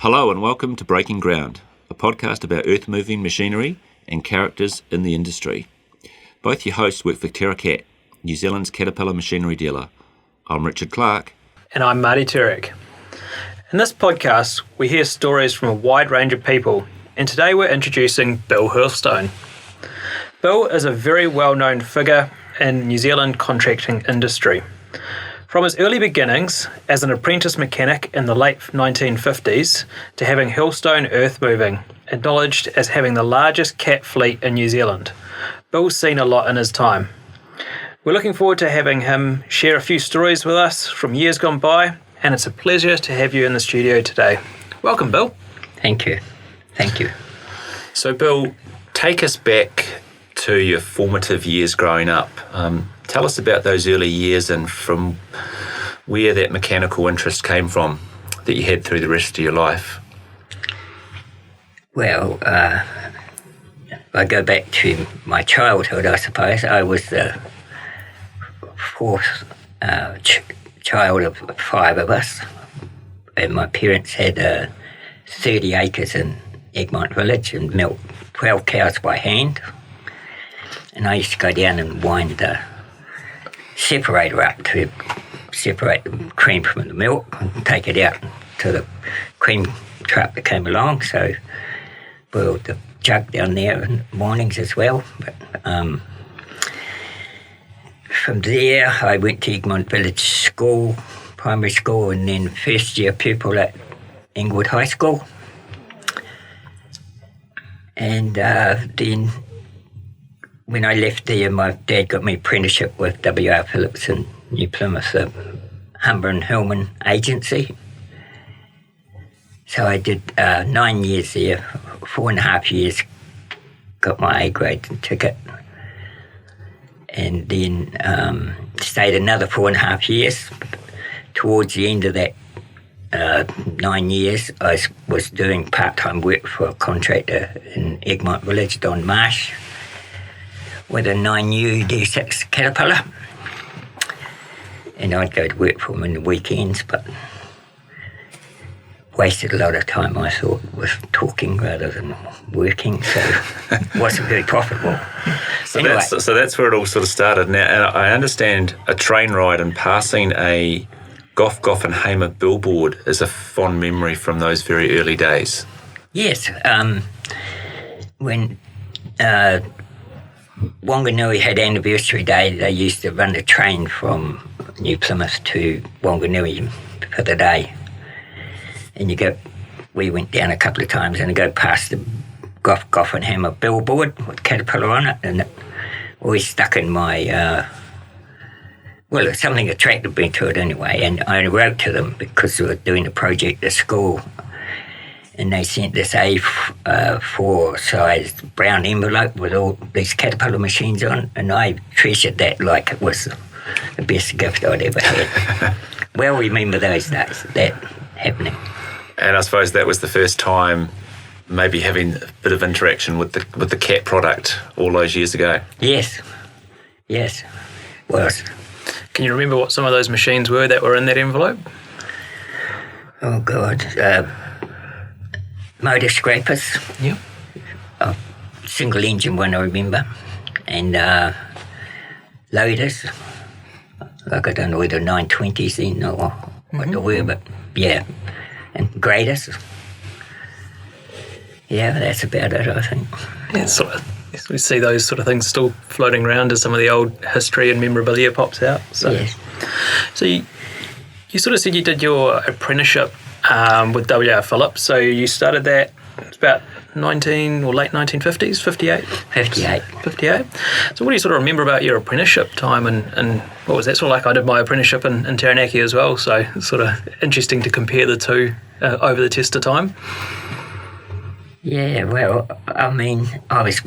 Hello and welcome to Breaking Ground, a podcast about earth-moving machinery and characters in the industry. Both your hosts work for TerraCat, New Zealand's Caterpillar machinery dealer. I'm Richard Clark. And I'm Marty Turek. In this podcast, we hear stories from a wide range of people, and today we're introducing Bill Hurlstone. Bill is a very well-known figure in the New Zealand contracting industry. From his early beginnings as an apprentice mechanic in the late 1950s to having Hurlstone Earthmoving, acknowledged as having the largest cat fleet in New Zealand, Bill's seen a lot in his time. We're looking forward to having him share a few stories with us from years gone by, and it's a pleasure to have you in the studio today. Welcome, Bill. Thank you. So Bill, take us back to your formative years growing up. Tell us about those early years and from where that mechanical interest came from that you had through the rest of your life. Well, I go back to my childhood, I suppose. I was the fourth child of five of us, and my parents had 30 acres in Egmont Village and milked 12 cows by hand. And I used to go down and wind the separator up to separate the cream from the milk and take it out to the cream truck that came along. So boiled the jug down there in the mornings as well. But from there I went to Egmont Village School, primary school, and then first year pupil at Inglewood High School. And then when I left there, my dad got me apprenticeship with W.R. Phillips in New Plymouth, the Humber and Hillman agency. So I did 9 years there, 4.5 years, got my A grade ticket, and then stayed another 4.5 years. Towards the end of that 9 years, I was doing part-time work for a contractor in Egmont Village, Don Marsh, with a 9U D6 Caterpillar. And I'd go to work for him on the weekends, but wasted a lot of time, I thought, with talking rather than working, so it wasn't very profitable. So, anyway, that's where it all sort of started. Now, and I understand a train ride and passing a Goff and Hamer billboard is a fond memory from those very early days. Yes, when Wanganui had anniversary day, they used to run the train from New Plymouth to Wanganui for the day. And we went down a couple of times and I go past the Goff and Hammer billboard with Caterpillar on it, and it always stuck in my, well, something attracted me to it anyway. And I wrote to them because we were doing a project at school, and they sent this A4 sized brown envelope with all these Caterpillar machines on, and I treasured that like it was the best gift I'd ever had. Well, remember those days, that happening. And I suppose that was the first time maybe having a bit of interaction with the CAT product all those years ago. Yes, was. Can you remember what some of those machines were that were in that envelope? Oh, God. Motor scrapers. Yep. A single engine one, I remember. And loaders. Like, I don't know whether 920s then or what they were, but yeah. And graders. Yeah, that's about it, I think. Yeah, we see those sort of things still floating around as some of the old history and memorabilia pops out. So, yes. So you sort of said you did your apprenticeship with W.R. Phillips. So you started that, it's about late 1950s, 58? 58. 58. So what do you sort of remember about your apprenticeship time and what was that sort of like? I did my apprenticeship in Taranaki as well, so it's sort of interesting to compare the two over the test of time. Yeah, well, I mean, I was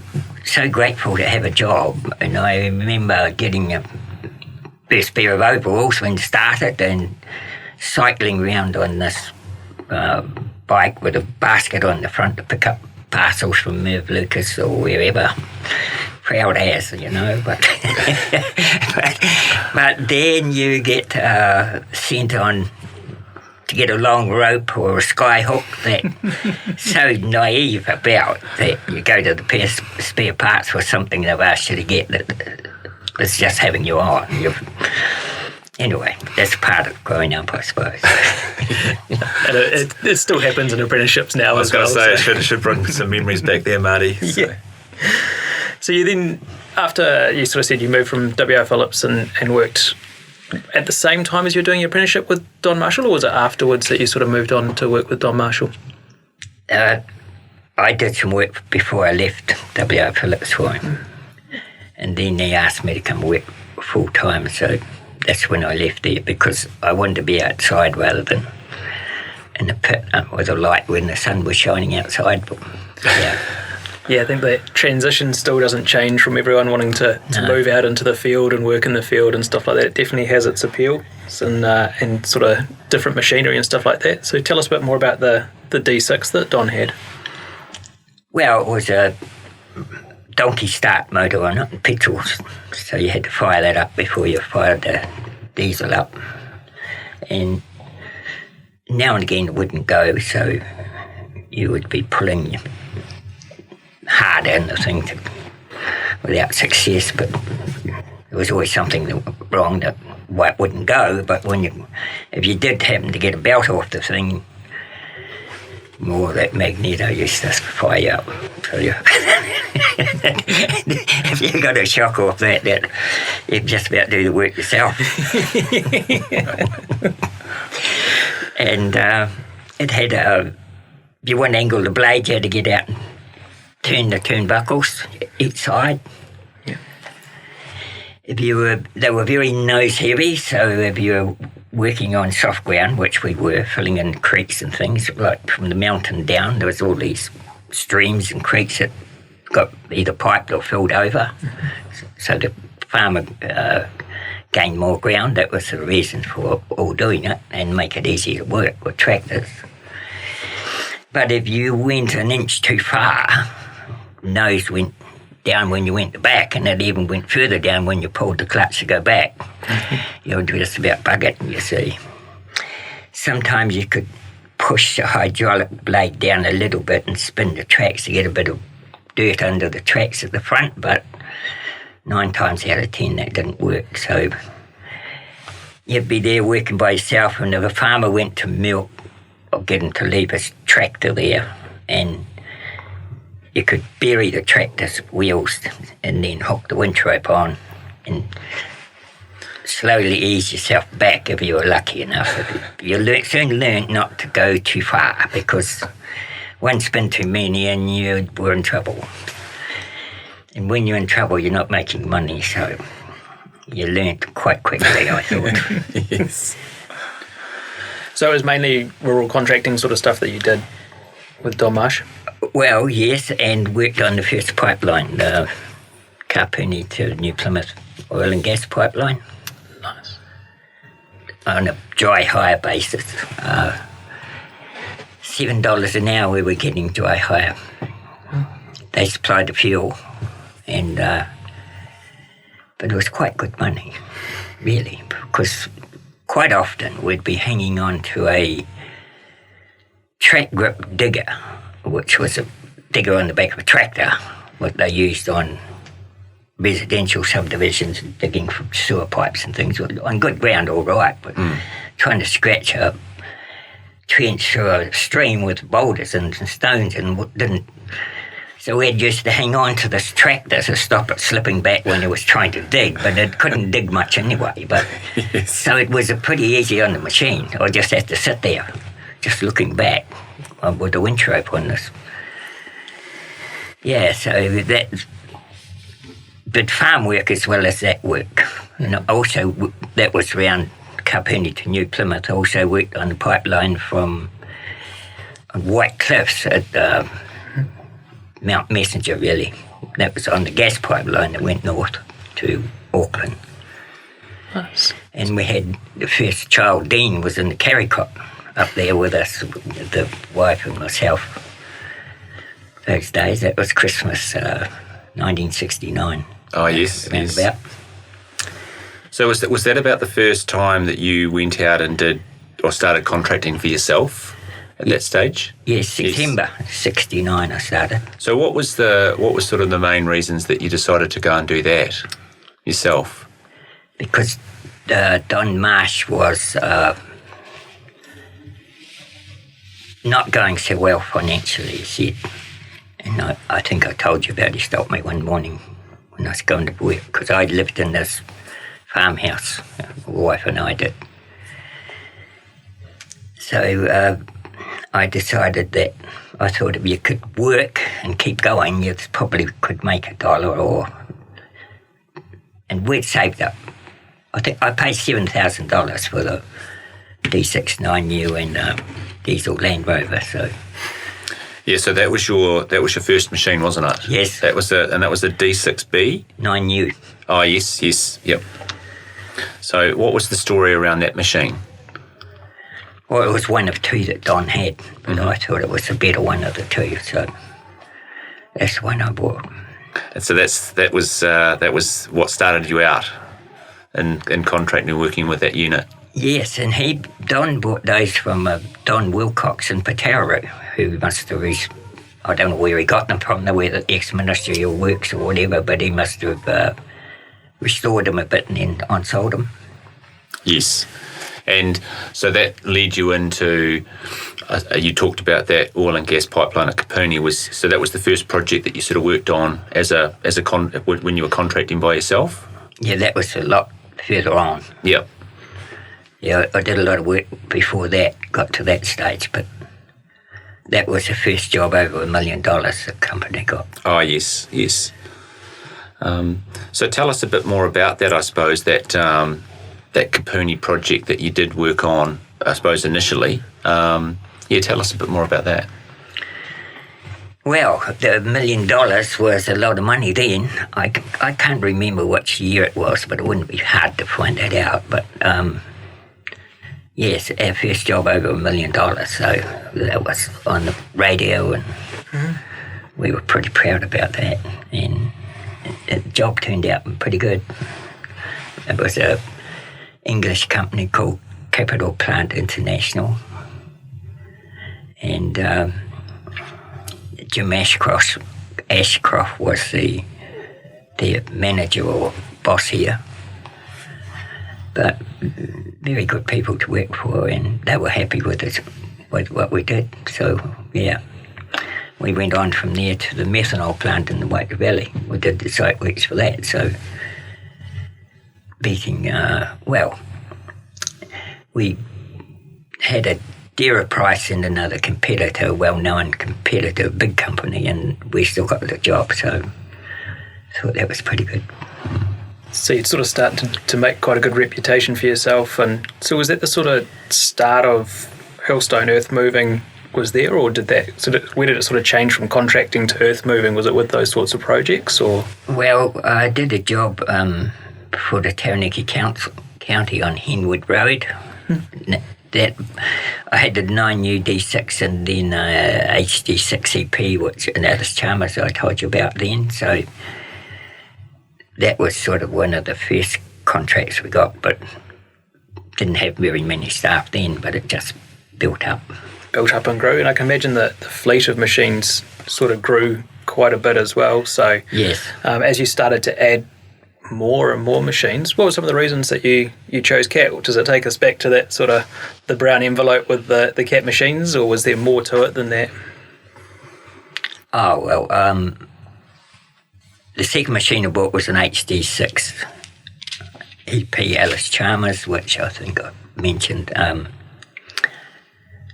so grateful to have a job, and I remember getting a first pair of overalls when it started and cycling around on this bike with a basket on the front to pick up parcels from Merv Lucas or wherever. Proud as, you know, but but then you get sent on to get a long rope or a sky hook that so naive about that you go to the spare parts for something they've asked you to get that it's just having you on. Anyway, that's part of growing up, I suppose. And it still happens in apprenticeships now. I was going to say, it should bring some memories back there, Marty. So. Yeah. So you then, after you sort of said you moved from W.R. Phillips and worked at the same time as you were doing your apprenticeship with Don Marshall, or was it afterwards that you sort of moved on to work with Don Marshall? I did some work before I left W.R. Phillips for him. And then he asked me to come work full time, so that's when I left there, because I wanted to be outside rather than in the pit with a light when the sun was shining outside. But, yeah. Yeah, I think the transition still doesn't change from everyone wanting to move out into the field and work in the field and stuff like that. It definitely has its appeal and sort of different machinery and stuff like that. So tell us a bit more about the D6 that Don had. Well, it was a donkey start motor on it and petrol, so you had to fire that up before you fired the diesel up. And now and again it wouldn't go, so you would be pulling hard in the thing without success, but there was always something wrong that why it wouldn't go. But if you did happen to get a belt off the thing, more of that magneto used to fire you up. So if you got a shock off that you'd just about do the work yourself. And it had if you want to angle the blade, you had to get out and turn the turnbuckles each side. Yeah. They were very nose heavy, so if you were working on soft ground, which we were, filling in creeks and things, like from the mountain down, there was all these streams and creeks that got either piped or filled over. Mm-hmm. So the farmer gained more ground. That was the reason for all doing it, and make it easy to work with tractors. But if you went an inch too far, nose went down when you went back, and it even went further down when you pulled the clutch to go back. Mm-hmm. You would just about bug it, you see. Sometimes you could push the hydraulic blade down a little bit and spin the tracks to get a bit of dirt under the tracks at the front, but 9 times out of 10 that didn't work. So you'd be there working by yourself, and if a farmer went to milk or get him to leave his tractor there, and you could bury the tractor's wheels and then hook the winch rope on and slowly ease yourself back if you were lucky enough. You soon learned not to go too far, because one spin too many and you were in trouble. And when you're in trouble, you're not making money, so you learned quite quickly, I thought. Yes. So it was mainly rural contracting sort of stuff that you did with Don Marsh? Well, yes, and worked on the first pipeline, the Kapuni to New Plymouth oil and gas pipeline. Nice. On a dry hire basis. $7 an hour we were getting dry hire. They supplied the fuel, and but it was quite good money, really, because quite often we'd be hanging on to a track grip digger, which was a digger on the back of a tractor, what they used on residential subdivisions, digging for sewer pipes and things, on good ground all right, but trying to scratch a trench through a stream with boulders and stones and didn't. So we had used to hang on to this tractor to stop it slipping back when it was trying to dig, but it couldn't dig much anyway. But yes. So it was pretty easy on the machine. I just had to sit there, just looking back with the winch rope on this. Yeah, so that did farm work as well as that work. And also, that was around Kapuni to New Plymouth. I also worked on the pipeline from White Cliffs at Mount Messenger, really. That was on the gas pipeline that went north to Auckland. Nice. And we had the first child, Dean, was in the Carricot up there with us, the wife and myself. Those days, that was Christmas, 1969. Oh, yes. Yes. About. So was that about the first time that you went out and did or started contracting for yourself at that stage? Yes, September 69 I started. So what was sort of the main reasons that you decided to go and do that yourself? Because Don Marsh was not going so well financially, he said. And I think I told you about he stopped me one morning when I was going to work, because I lived in this farmhouse, my wife and I did. So I decided that I thought if you could work and keep going, you probably could make $1 and we'd saved up. I think I paid $7,000 for the D6 9U and diesel Land Rover. So yeah, so that was your first machine, wasn't it? yes, That was a D6B 9U. Oh yes, yep. So what was the story around that machine? Well, it was one of two that Don had, but I thought it was the better one of the two, so that's the one I bought. And so that was what started you out in contracting and working with that unit. Yes, and Don bought those from Don Wilcox in Pataru, who must have, I don't know where he got them from, whether the ex-ministry or works or whatever, but he must have restored them a bit and then on-sold them. Yes. And so that led you into, you talked about that oil and gas pipeline at Kapuni. So that was the first project that you sort of worked on when you were contracting by yourself? Yeah, that was a lot further on. Yep. Yeah, I did a lot of work before that, got to that stage, but that was the first job over $1 million the company got. Oh, yes. So tell us a bit more about that, I suppose, that Kapuni project that you did work on, I suppose, initially. Tell us a bit more about that. Well, the $1 million was a lot of money then. I can't remember which year it was, but it wouldn't be hard to find that out. But yes, our first job over $1 million, so that was on the radio, and we were pretty proud about that. And the job turned out pretty good. It was a English company called Capital Plant International, and Jim Ashcroft was the manager or boss here, but very good people to work for, and they were happy with us, with what we did. So yeah, we went on from there to the methanol plant in the Waikato Valley. We did the site works for that, so we had a dearer price than another competitor, well-known competitor, big company, and we still got the job, so I thought that was pretty good. So you'd sort of started to make quite a good reputation for yourself, and so was that the sort of start of Hurlstone Earthmoving was there, or where did it sort of change from contracting to earthmoving? Was it with those sorts of projects, or? Well, I did a job for the Taranaki County on Henwood Road. That I had the 9U D6 and then HD6EP, which and Alice Chalmers I told you about then. So that was sort of one of the first contracts we got, but didn't have very many staff then, but it just built up. Built up and grew, and I can imagine that the fleet of machines sort of grew quite a bit as well. So yes, as you started to add more and more machines, what were some of the reasons that you chose Cat? Does it take us back to that sort of the brown envelope with the Cat machines, or was there more to it than that? Oh, well, the second machine I bought was an HD6 EP Alice Chalmers, which I think I mentioned.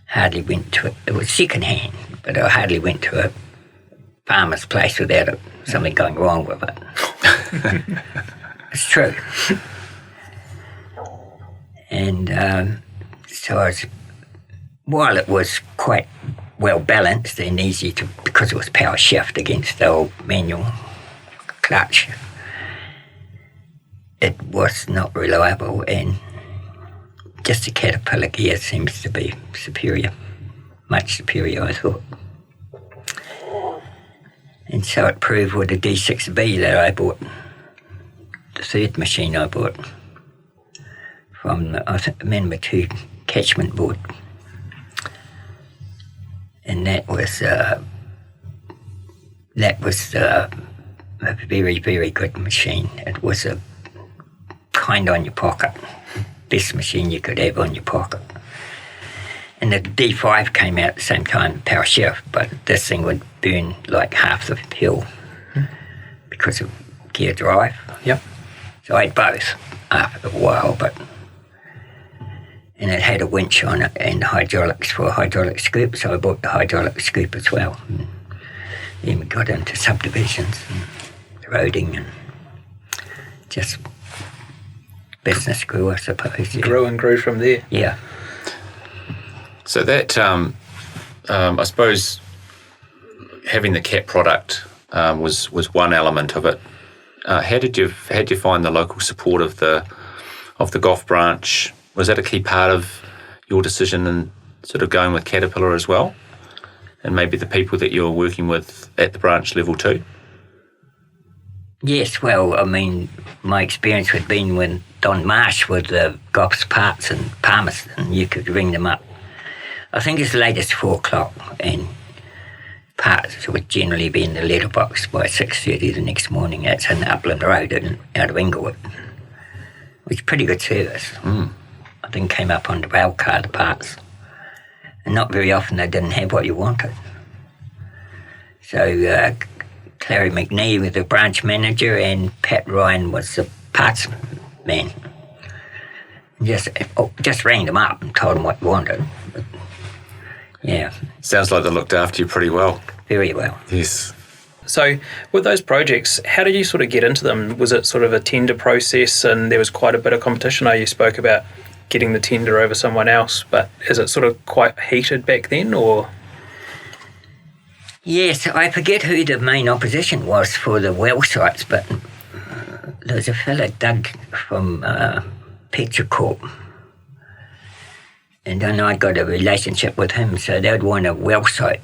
Hardly went to it. It was second hand, but I hardly went to a farmer's place without something going wrong with it. It's true. And so while it was quite well balanced and easy to, because it was power shift against the old manual clutch, it was not reliable, and just a Caterpillar gear seems to be superior, much superior, I thought. And so it proved with the D6B that I bought, the third machine I bought from, I remember two catchment board. And that was a very, very good machine. It was a kind on your pocket, best machine you could have on your pocket. And the D5 came out at the same time, power shift, but this thing would burn like half the hill because of gear drive. Yep. So I had both after a while, and it had a winch on it and hydraulics for a hydraulic scoop, so I bought the hydraulic scoop as well. And then we got into subdivisions and roading, and just business grew, I suppose. Grew and grew from there. Yeah. So that, I suppose, having the CAT product was one element of it. How did you find the local support of the golf branch? Was that a key part of your decision in sort of going with Caterpillar as well? And maybe the people that you're working with at the branch level too? Yes, well, I mean, my experience had been when Don Marsh with the Goff's Parts in Palmerston, you could ring them up. I think as late as 4 o'clock, and parts would generally be in the letterbox by 6:30 the next morning. That's in Upland Road out of Inglewood. It was pretty good service. I think came up on the rail car, the parts. And not very often they didn't have what you wanted. So Clary McNee was the branch manager and Pat Ryan was the parts man. Just rang them up and told them what you wanted. But, yeah. Sounds like they looked after you pretty well. Very well. Yes. So with those projects, how did you sort of get into them? Was it sort of a tender process and there was quite a bit of competition? I know you spoke about getting the tender over someone else, but is it sort of quite heated back then, or? Yes, I forget who the main opposition was for the well sites, but there was a fella, Doug, from Petrocorp. And then I got a relationship with him, so they'd want a well site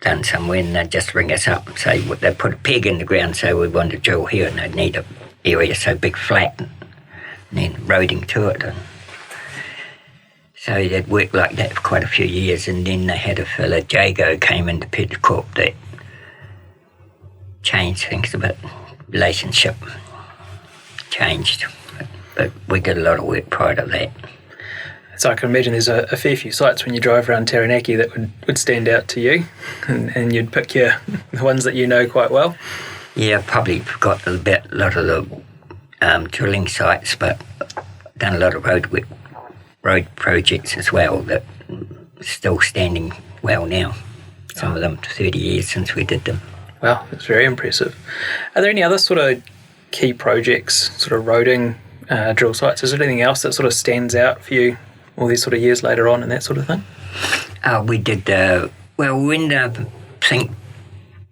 done somewhere, and they'd just ring us up and say, they'd put a peg in the ground, say we want to drill here, and they'd need an area so big flat, and then roading to it. And so they'd worked like that for quite a few years, and then they had a fella, Jago, came into Petrocorp that changed things a bit. Relationship changed, but we did a lot of work prior to that. So I can imagine there's a fair few sites when you drive around Taranaki that would stand out to you, and you'd pick the ones that you know quite well. Yeah, probably forgot a lot of the drilling sites, but done a lot of road projects as well that are still standing well now. Some of them 30 years since we did them. Wow, that's very impressive. Are there any other sort of key projects, sort of roading, drill sites? Is there anything else that sort of stands out for you all these sort of years later on and that sort of thing? We did, when the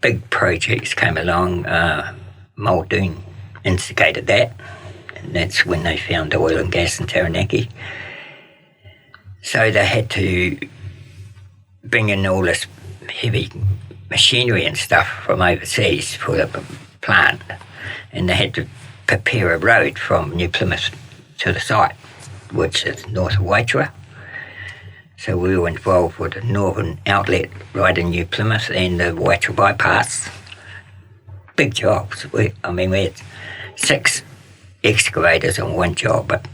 big projects came along, Muldoon instigated that, and that's when they found oil and gas in Taranaki. So they had to bring in all this heavy machinery and stuff from overseas for the plant, and they had to prepare a road from New Plymouth to the site, which is north of Waitara. So we were involved with the northern outlet right in New Plymouth and the Waitara bypass. Big jobs. We had 6 excavators on one job, but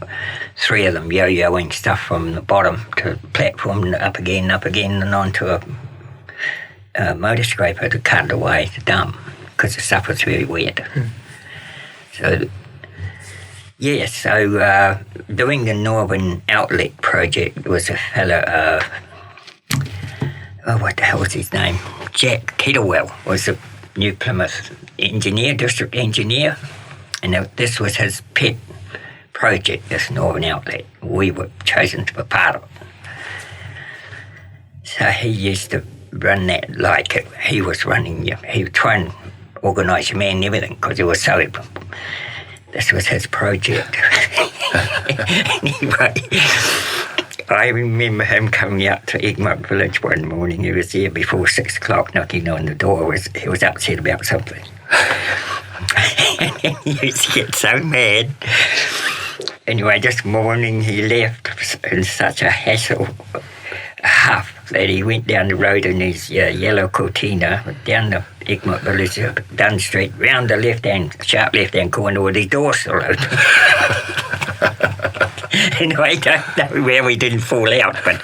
3 of them yo-yoing stuff from the bottom to the platform and up again, and onto a motor scraper to cut it away to dump, because the stuff was very wet. So doing the Northern Outlet project was a fella, what the hell was his name? Jack Kettlewell was a New Plymouth district engineer, and this was his pet project, this Northern Outlet. We were chosen to be part of it. So he used to run that like he was running, he would try and organise your man and everything, because it was so. This was his project. Anyway, I remember him coming out to Egmont Village one morning. He was there before 6 o'clock, knocking on the door. He was upset about something. And he used to get so mad. Anyway, this morning he left was in such a hassle, huff, that he went down the road in his yellow Cortina, down the Egmont Village, Dunn Street, round the sharp left-hand corner with his door still open. And I don't know where we didn't fall out, but...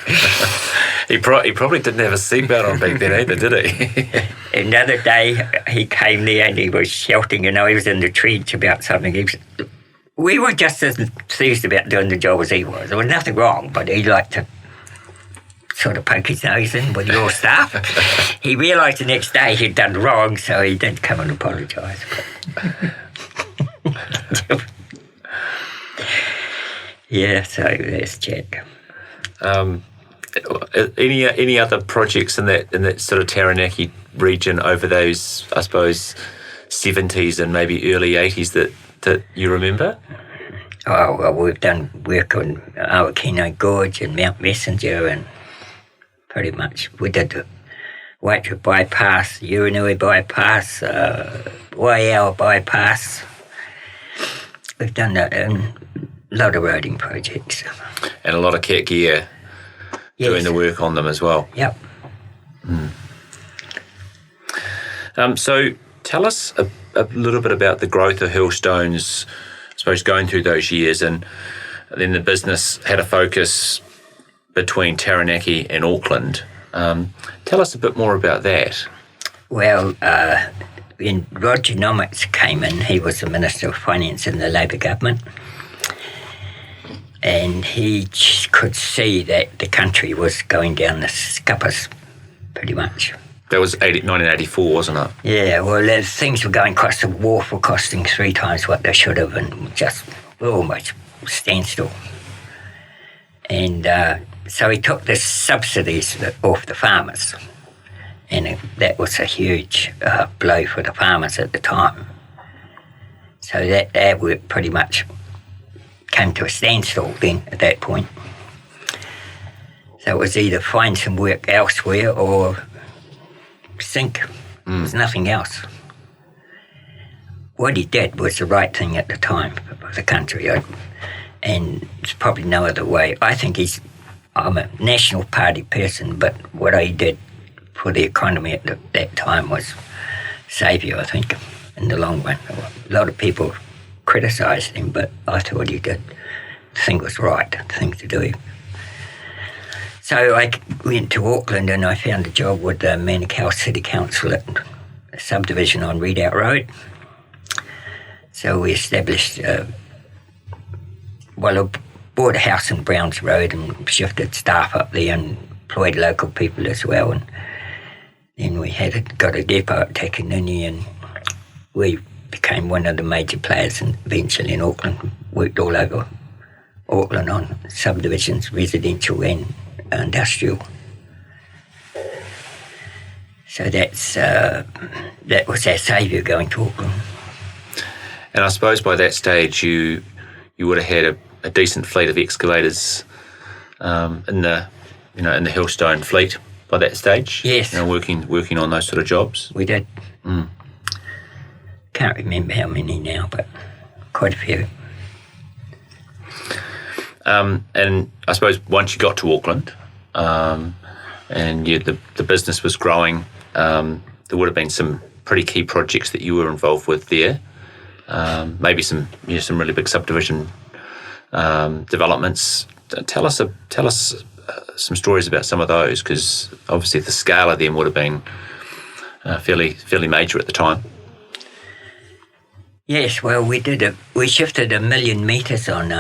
He probably didn't have a seatbelt on back then either, did he? Another day, he came there and he was shouting, and I was in the trench about something. We were just as enthused about doing the job as he was. There was nothing wrong, but he liked to sort of poke his nose in with your stuff. He realised the next day he'd done wrong, so he did come and apologise. Yeah, so there's Jack. Any other projects in that sort of Taranaki region over those, I suppose, 70s and maybe early 80s that you remember? Oh, well, we've done work on Awakino Gorge and Mount Messenger, and pretty much we did the Waitrip Bypass, Uranui Bypass, Waiao Bypass. We've done a lot of roading projects. And a lot of kit gear. Yes. Doing the work on them as well. Yep. So tell us a little bit about the growth of Hurlstone's, I suppose, going through those years, and then the business had a focus between Taranaki and Auckland. Tell us a bit more about that. Well, when Roger Nomics came in, he was the Minister of Finance in the Labour government. And he could see that the country was going down the scuppers, pretty much. That was 1984, wasn't it? Yeah, well, things were going across the wharf were costing 3 times what they should have, and just almost standstill. And so he took the subsidies off the farmers, and that was a huge blow for the farmers at the time. So that worked pretty much came to a standstill then at that point. So it was either find some work elsewhere or sink. There was nothing else. What he did was the right thing at the time for the country, and there's probably no other way. I think I'm a National Party person, but what he did for the economy at that time was saviour, I think, in the long run. A lot of people criticised him, but I thought he did the thing was right, the thing to do. So I went to Auckland and I found a job with the Manukau City Council at a subdivision on Redoubt Road. So we established, I bought a house in Browns Road and shifted staff up there and employed local people as well. And then we got a depot at Takanini, and we became one of the major players eventually in Auckland, worked all over Auckland on subdivisions, residential and industrial. So that was our saviour going to Auckland. And I suppose by that stage you would have had a decent fleet of excavators in the Hurlstone fleet by that stage. Yes. Working on those sort of jobs. We did. Can't remember how many now, but quite a few. And I suppose once you got to Auckland, and the business was growing, there would have been some pretty key projects that you were involved with there. Maybe some really big subdivision developments. Tell us some stories about some of those, because obviously the scale of them would have been fairly major at the time. Yes, well, we shifted 1 million metres on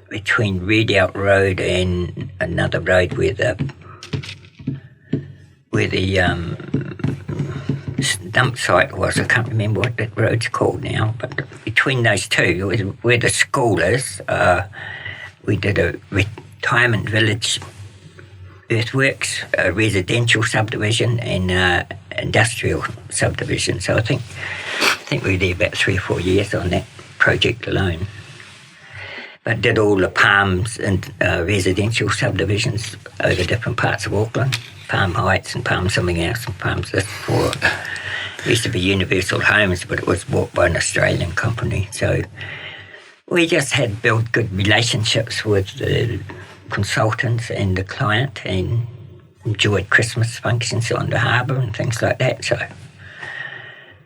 between Redoubt Road and another road where the dump site was. I can't remember what that road's called now, but between those two, where the school is, we did a retirement village earthworks, a residential subdivision and industrial subdivision. So I think we were there about 3 or 4 years on that project alone. But did all the Palms and residential subdivisions over different parts of Auckland, Palm Heights and Palm something else and Palms this for. It used to be Universal Homes, but it was bought by an Australian company. So we just had built good relationships with the consultants and the client, and enjoyed Christmas functions on the harbour and things like that. So,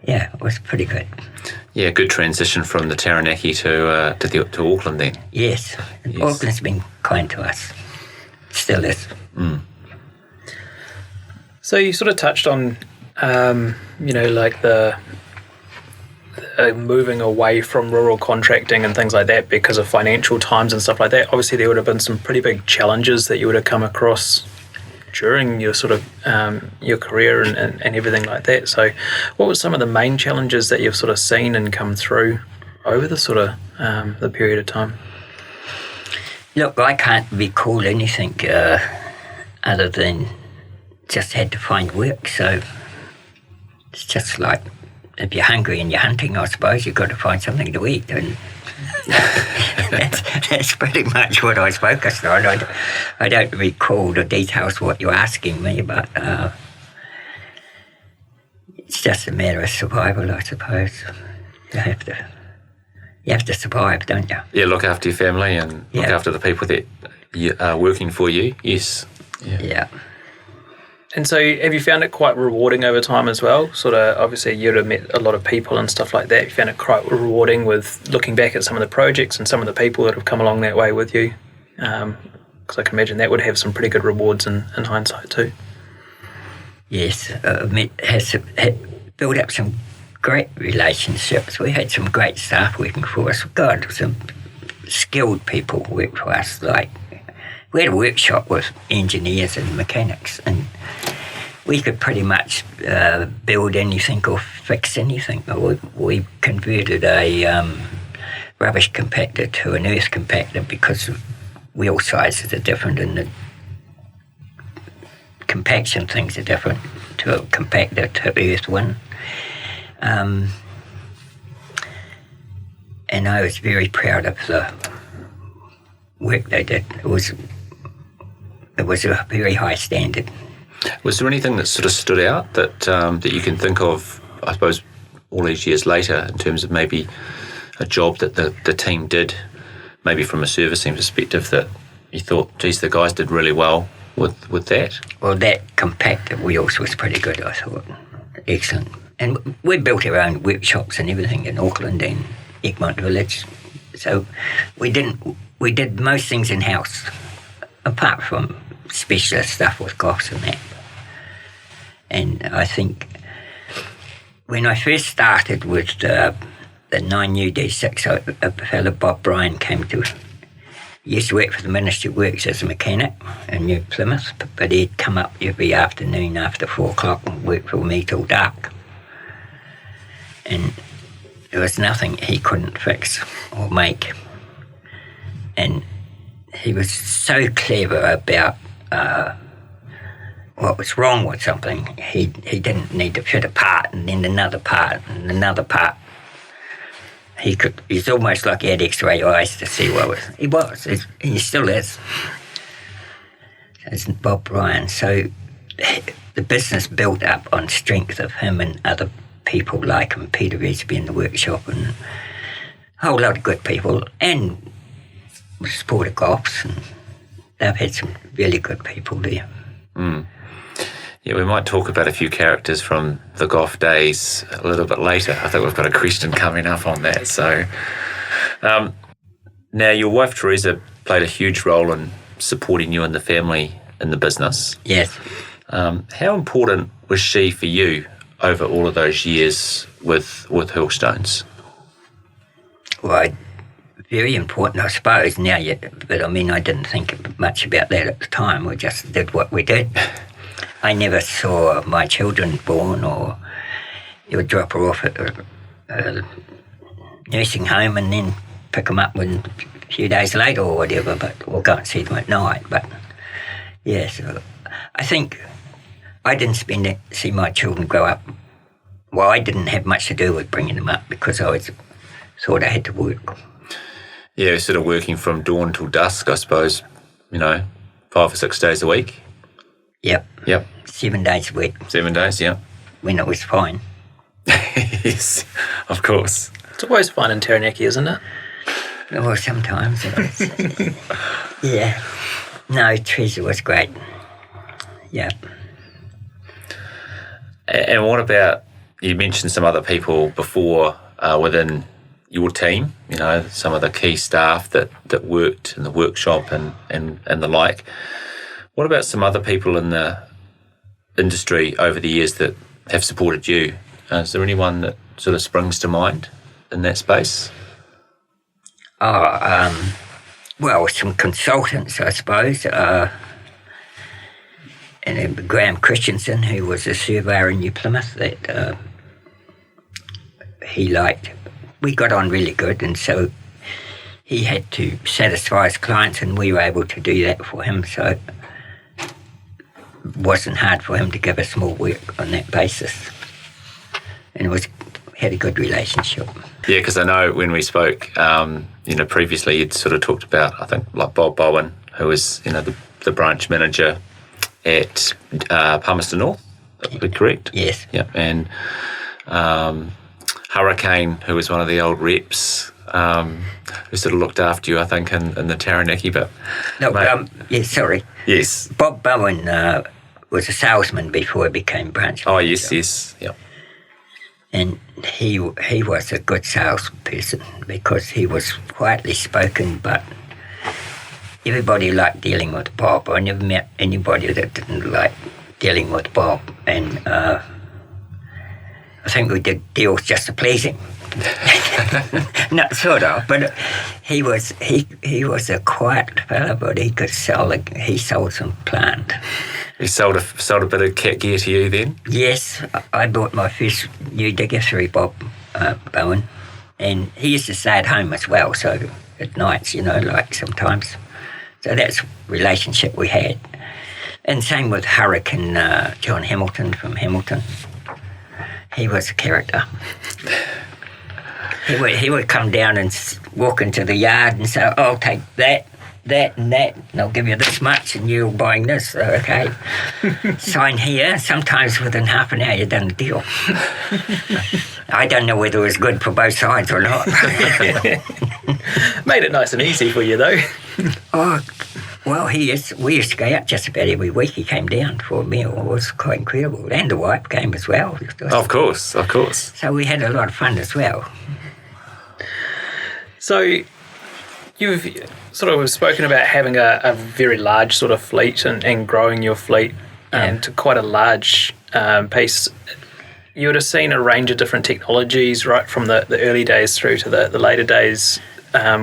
yeah, it was pretty good. Yeah, good transition from the Taranaki to Auckland then. Yes. Auckland's been kind to us. Still is. So you sort of touched on, like the moving away from rural contracting and things like that because of financial times and stuff like that. Obviously, there would have been some pretty big challenges that you would have come across during your sort of your career and everything like that. So what were some of the main challenges that you've sort of seen and come through over the sort of the period of time? Look, I can't recall anything other than just had to find work. So it's just like if you're hungry and you're hunting, I suppose you've got to find something to eat. And that's pretty much what I was focused on. I don't recall the details what you're asking me, but it's just a matter of survival, I suppose. You have to survive, don't you? Yeah, look after your family and look after the people that are working for you. Yes. Yeah. And so have you found it quite rewarding over time as well? Sort of, obviously you'd have met a lot of people and stuff like that. You found it quite rewarding with looking back at some of the projects and some of the people that have come along that way with you? Because I can imagine that would have some pretty good rewards in hindsight too. Yes, built up some great relationships. We had some great staff working for us. God, some skilled people worked for us. Like, we had a workshop with engineers and mechanics, and we could pretty much build anything or fix anything. We converted a rubbish compactor to an earth compactor because wheel sizes are different and the compaction things are different to a compactor to earth one. And I was very proud of the work they did. It was a very high standard. Was there anything that sort of stood out that you can think of, I suppose, all these years later in terms of maybe a job that the team did, maybe from a servicing perspective, that you thought, geez, the guys did really well with that? Well, that compactor wheels was pretty good, I thought. Excellent. And we built our own workshops and everything in Auckland and Egmont Village. So we did most things in-house, apart from specialist stuff with golfs and that. And I think when I first started with the 9UD6, a fellow, Bob Bryan, came to... He used to work for the Ministry of Works as a mechanic in New Plymouth, but he'd come up every afternoon after 4 o'clock and work for me till dark. And there was nothing he couldn't fix or make. And he was so clever about what was wrong with something. He didn't need to fit a part and then another part and another part. He's almost like he had X-ray eyes to see what was. He still is. It's Bob Bryan. So the business built up on strength of him and other people like him, Peter Reesby in the workshop, and a whole lot of good people, and support of golfs, and they've had some really good people there. Yeah, we might talk about a few characters from the golf days a little bit later. I think we've got a question coming up on that. So, now your wife Teresa played a huge role in supporting you and the family in the business. Yes. How important was she for you over all of those years with Hurlstones? Well, very important, I suppose, now yet. But I mean, I didn't think much about that at the time. We just did what we did. I never saw my children born, or you would drop her off at a nursing home and then pick them up a few days later or whatever, or go and see them at night. But yes, I think I didn't see my children grow up. Well, I didn't have much to do with bringing them up because I thought I had to work. Yeah, sort of working from dawn till dusk, I suppose, 5 or 6 days a week. Yep. 7 days a week. 7 days, yeah. When it was fine. Yes, of course. It's always fun in Taranaki, isn't it? Well, sometimes it is. Yeah. No, Treasure was great. Yeah. And what about, you mentioned some other people before within your team, some of the key staff that worked in the workshop and the like. What about some other people in the industry over the years that have supported you? Is there anyone that sort of springs to mind in that space? Well, some consultants, I suppose. And Graham Christensen, who was a surveyor in New Plymouth, that he liked. We got on really good, and so he had to satisfy his clients, and we were able to do that for him. So it wasn't hard for him to give us more work on that basis, and had a good relationship. Yeah, because I know when we spoke, previously you'd sort of talked about, I think, like Bob Bowen, who was, the branch manager at Palmerston North. That would be correct. Yes. Yeah, and Hurricane, who was one of the old reps, who sort of looked after you, I think, in the Taranaki. But no, sorry. Yes. Bob Bowen was a salesman before he became branch manager. Oh, yes, yeah. And he was a good salesperson because he was quietly spoken, but everybody liked dealing with Bob. I never met anybody that didn't like dealing with Bob, and I think we did deals just to please him. Not sort of, but he was a quiet fella, but he could sell. He sold some plant. He sold a bit of cat gear to you then? Yes, I bought my first new digger through Bob Bowen, and he used to stay at home as well, so at nights, like sometimes. So that's the relationship we had. And same with Hurricane John Hamilton from Hamilton. He was a character. He would come down and walk into the yard and say, I'll take that, and that, and I'll give you this much, and you're buying this, okay? Sign here. Sometimes within half an hour you've done the deal. I don't know whether it was good for both sides or not. Made it nice and easy for you, though. Oh, well, we used to go out just about every week. He came down for a meal. It was quite incredible. And the wife came as well. Of course. So we had a lot of fun as well. So you've sort of spoken about having a very large sort of fleet and growing your fleet to quite a large piece. You would have seen a range of different technologies right from the early days through to the later days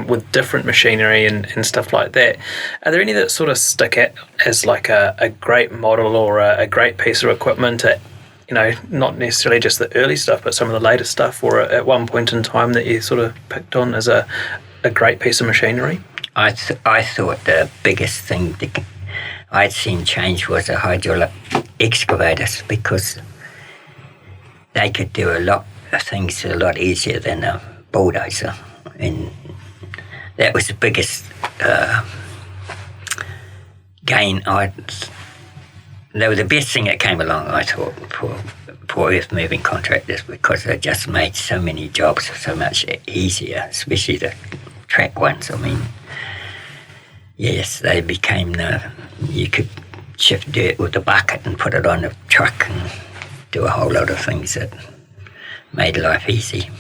with different machinery and stuff like that. Are there any that sort of stick out as like a great model or a great piece of equipment at, not necessarily just the early stuff, but some of the later stuff, or at one point in time that you sort of picked on as a great piece of machinery? I thought the biggest thing I'd seen change was the hydraulic excavators, because they could do a lot of things a lot easier than a bulldozer, and that was the biggest gain. They were the best thing that came along, I thought, for earth moving contractors, because they just made so many jobs so much easier, especially the track ones. I mean, yes, they became you could shift dirt with a bucket and put it on a truck and do a whole lot of things that made life easy.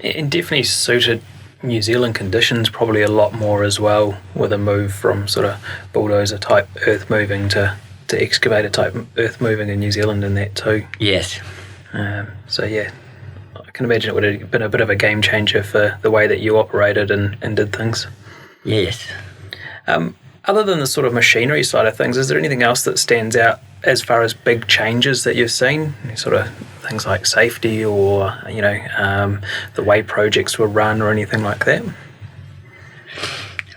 It definitely suited New Zealand conditions probably a lot more as well, with a move from sort of bulldozer type earth moving to excavator type earth moving in New Zealand and that too. Yes. So yeah, I can imagine it would have been a bit of a game changer for the way that you operated and did things. Yes. Other than the sort of machinery side of things, is there anything else that stands out as far as big changes that you've seen? Any sort of things like safety or, the way projects were run or anything like that?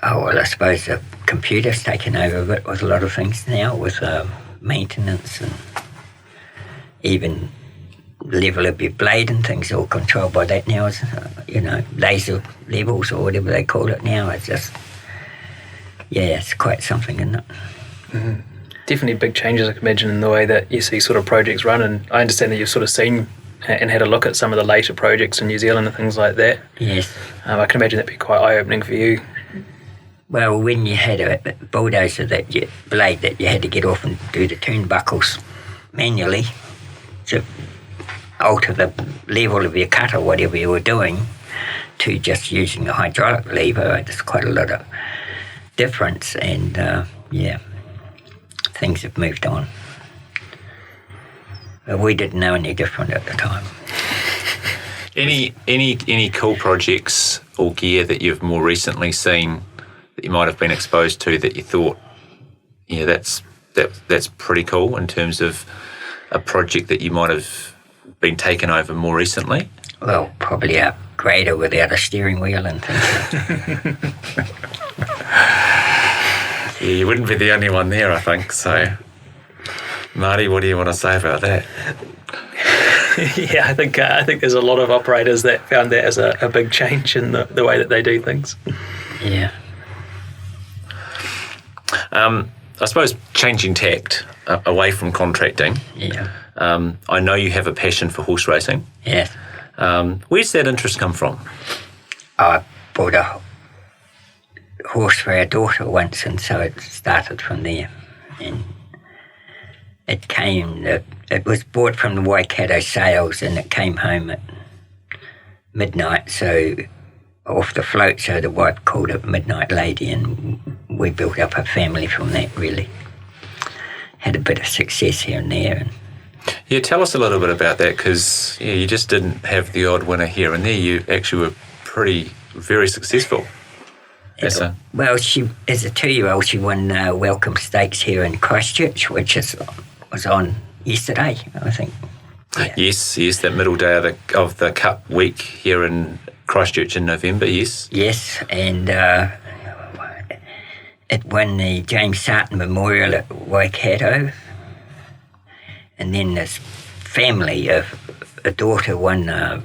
Oh, well, I suppose the computer's taken over a bit with a lot of things now, with maintenance and even level of your blade and things all controlled by that now. Laser levels or whatever they call it now. It's just, it's quite something, isn't it? Mm-hmm. Definitely big changes, I can imagine, in the way that you see sort of projects run. And I understand that you've sort of seen and had a look at some of the later projects in New Zealand and things like that. Yes. I can imagine that'd be quite eye-opening for you. Well, when you had a bulldozer blade that you had to get off and do the turnbuckles manually to alter the level of your cut or whatever you were doing to just using a hydraulic lever, there's quite a lot of difference, and things have moved on. But we didn't know any different at the time. Any cool projects or gear that you've more recently seen that you might have been exposed to that you thought, yeah, that's pretty cool in terms of a project that you might have been taken over more recently? Well, probably a grader without a steering wheel and things like that. Yeah, you wouldn't be the only one there, I think. So, Marty, what do you want to say about that? Yeah, I think there's a lot of operators that found that as a big change in the way that they do things. Yeah. I suppose changing tact away from contracting. Yeah. I know you have a passion for horse racing. Yes. Where's that interest come from? I bought a horse for our daughter once, and so it started from there. And it was bought from the Waikato sales, and it came home at midnight, so off the float, so the wife called it Midnight Lady, and we built up a family from that, really. Had a bit of success here and there. Yeah, tell us a little bit about that, because you just didn't have the odd winner here and there. You actually were very successful. Well, she, as a 2-year-old, she won Welcome Stakes here in Christchurch, which was on yesterday, I think. Yeah. Yes, that middle day of the Cup week here in Christchurch in November, yes. Yes, and it won the James Sarton Memorial at Waikato. And then this family of a daughter won a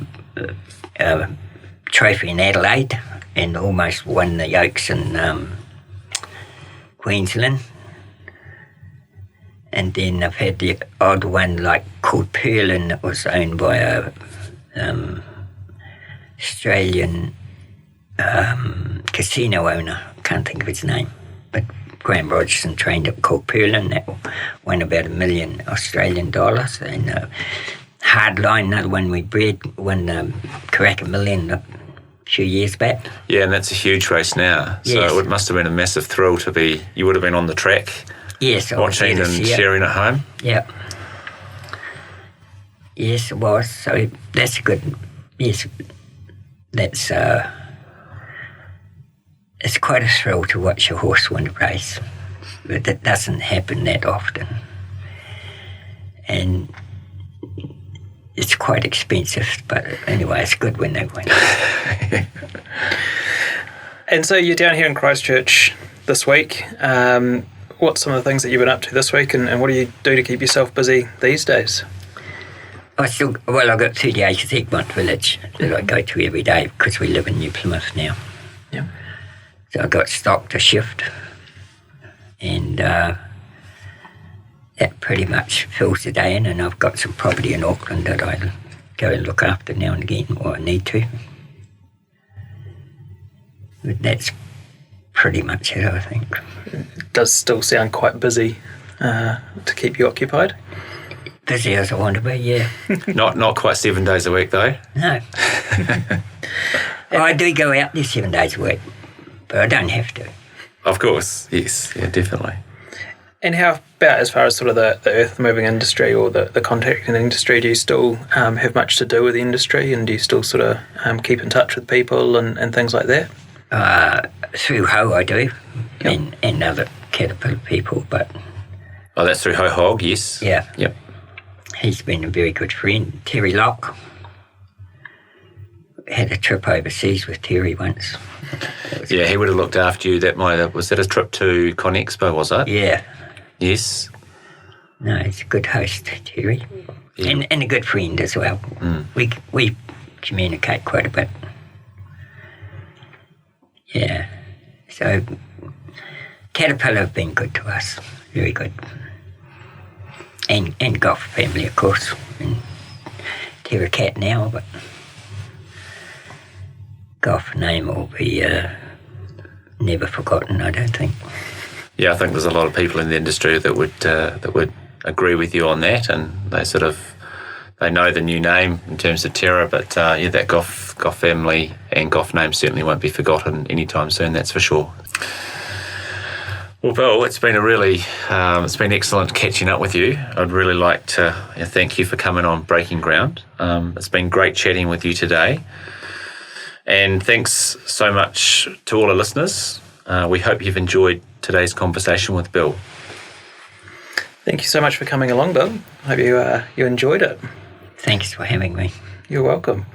trophy in Adelaide and almost won the Oaks in Queensland. And then I've had the odd one called Perlin that was owned by a Australian casino owner. Can't think of his name, but Graham Rogerson trained it, called Perlin. That won about $1 million Australian dollars. And Hardline, another one we bred, won Karaka Million a few years back. Yeah, and that's a huge race now. Yes. So it must have been a massive thrill you would have been on the track. Yes, watching and sharing at home. Yeah. Yes, it was. So that's good. Yes, that's it's quite a thrill to watch a horse win a race, but that doesn't happen that often, and it's quite expensive. But anyway, it's good when they win. And so you're down here in Christchurch this week. What's some of the things that you've been up to this week, and what do you do to keep yourself busy these days? I've got 30 acres at Egmont Village that I go to every day because we live in New Plymouth now. Yeah. So I've got stock to shift, and that pretty much fills the day in, and I've got some property in Auckland that I go and look after now and again, or I need to. But that's pretty much it, I think. It does still sound quite busy to keep you occupied. Busy as I want to be, yeah. Not quite 7 days a week, though. No. I do go out there 7 days a week, but I don't have to. Of course, yes, yeah, definitely. And how about as far as sort of the earth moving industry or the contracting industry, do you still have much to do with the industry, and do you still sort of keep in touch with people and things like that? Through Ho I do, yep. and other Caterpillar people, but... Oh, that's through Ho Hog, yes. Yeah. Yep. He's been a very good friend. Terry Locke. Had a trip overseas with Terry once. Yeah, he would have looked after you. Was that a trip to Con Expo, was it? Yeah. Yes. No, he's a good host, Terry. Yeah. And a good friend as well. Mm. We communicate quite a bit. Yeah. So Caterpillar have been good to us. Very good. And Goff family, of course. And Terra Cat now, but Goff name will be never forgotten, I don't think. Yeah, I think there's a lot of people in the industry that would agree with you on that, and they know the new name in terms of Terra, but that Goff family and Goff name certainly won't be forgotten anytime soon, that's for sure. Well, Bill, it's been it's been excellent catching up with you. I'd really like to thank you for coming on Breaking Ground. It's been great chatting with you today. And thanks so much to all our listeners. We hope you've enjoyed today's conversation with Bill. Thank you so much for coming along, Bill. I hope you enjoyed it. Thanks for having me. You're welcome.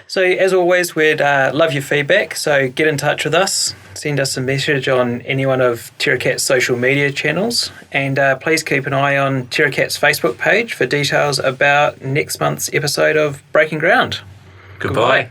So, as always, we'd love your feedback. So, get in touch with us. Send us a message on any one of TerraCat's social media channels. And please keep an eye on TerraCat's Facebook page for details about next month's episode of Breaking Ground. Goodbye.